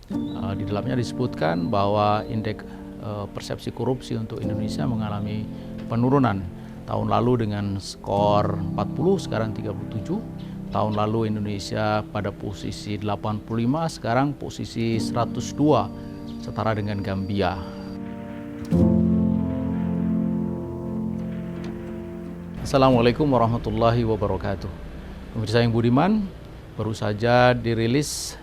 Di dalamnya disebutkan bahwa indeks persepsi korupsi untuk Indonesia mengalami penurunan. Tahun lalu dengan skor 40, sekarang 37. Tahun lalu Indonesia pada posisi 85, sekarang posisi 102, setara dengan Gambia. Assalamualaikum warahmatullahi wabarakatuh. Pemirsa yang budiman, baru saja dirilis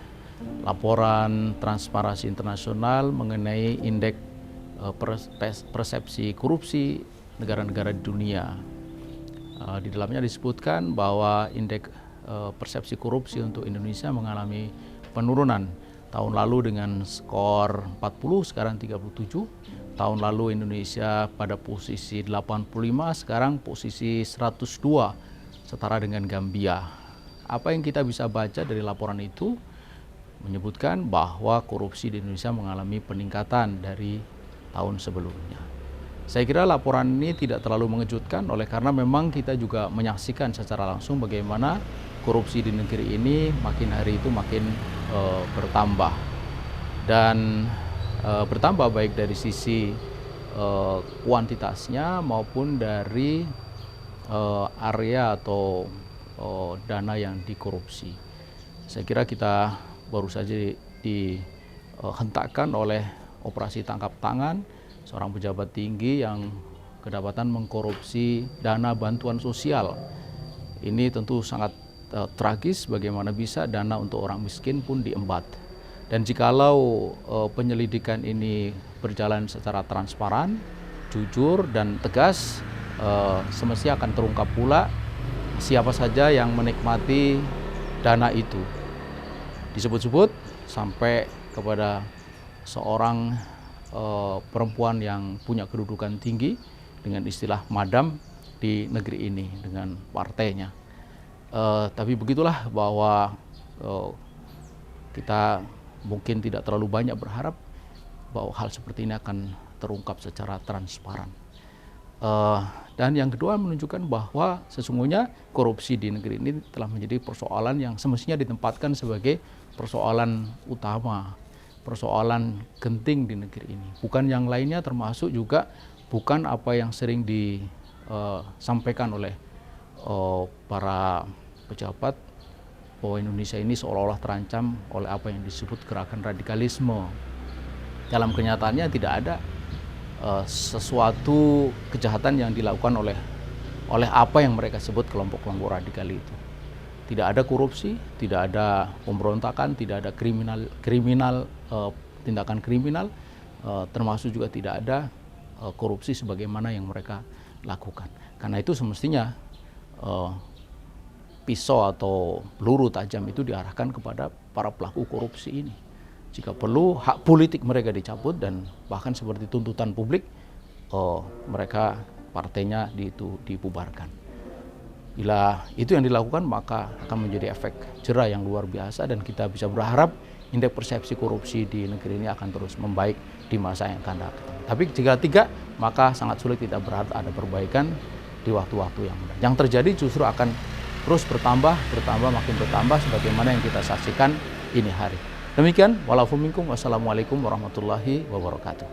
laporan Transparansi Internasional mengenai indeks persepsi korupsi negara-negara di dunia. Di dalamnya disebutkan bahwa indeks persepsi korupsi untuk Indonesia mengalami penurunan. Tahun lalu dengan skor 40, sekarang 37. Tahun lalu Indonesia pada posisi 85, sekarang posisi 102, setara dengan Gambia. Apa yang kita bisa baca dari laporan itu? Menyebutkan bahwa korupsi di Indonesia mengalami peningkatan dari tahun sebelumnya. Saya kira laporan ini tidak terlalu mengejutkan karena memang kita juga menyaksikan secara langsung bagaimana korupsi di negeri ini makin hari itu makin bertambah. Dan bertambah baik dari sisi kuantitasnya maupun dari area atau dana yang dikorupsi. Saya kira kita baru saja dihentakkan oleh operasi tangkap tangan seorang pejabat tinggi yang kedapatan mengkorupsi dana bantuan sosial. Ini tentu sangat tragis bagaimana bisa dana untuk orang miskin pun diembat. Dan jikalau penyelidikan ini berjalan secara transparan, jujur dan tegas, semestinya akan terungkap pula siapa saja yang menikmati dana itu. Disebut-sebut sampai kepada seorang perempuan yang punya kedudukan tinggi dengan istilah madam di negeri ini dengan partainya. Tapi begitulah bahwa kita mungkin tidak terlalu banyak berharap bahwa hal seperti ini akan terungkap secara transparan. Dan yang kedua menunjukkan bahwa sesungguhnya korupsi di negeri ini telah menjadi persoalan yang semestinya ditempatkan sebagai persoalan utama, persoalan genting di negeri ini. Bukan yang lainnya, termasuk juga bukan apa yang sering disampaikan oleh para pejabat bahwa Indonesia ini seolah-olah terancam oleh apa yang disebut gerakan radikalisme. Dalam kenyataannya tidak ada sesuatu kejahatan yang dilakukan oleh apa yang mereka sebut kelompok-kelompok radikal itu. Tidak ada korupsi, tidak ada pemberontakan, tidak ada tindakan kriminal, termasuk juga tidak ada korupsi sebagaimana yang mereka lakukan. Karena itu semestinya pisau atau peluru tajam itu diarahkan kepada para pelaku korupsi ini. Jika perlu, hak politik mereka dicabut dan bahkan seperti tuntutan publik, mereka partainya dibubarkan. Bila itu yang dilakukan, maka akan menjadi efek jera yang luar biasa dan kita bisa berharap indeks persepsi korupsi di negeri ini akan terus membaik di masa yang akan datang. Tapi jika tidak, maka sangat sulit kita berharap ada perbaikan di waktu-waktu yang mendatang. Yang terjadi justru akan terus bertambah, makin bertambah sebagaimana yang kita saksikan ini hari. Demikian, walaupun minkum, wassalamualaikum warahmatullahi wabarakatuh.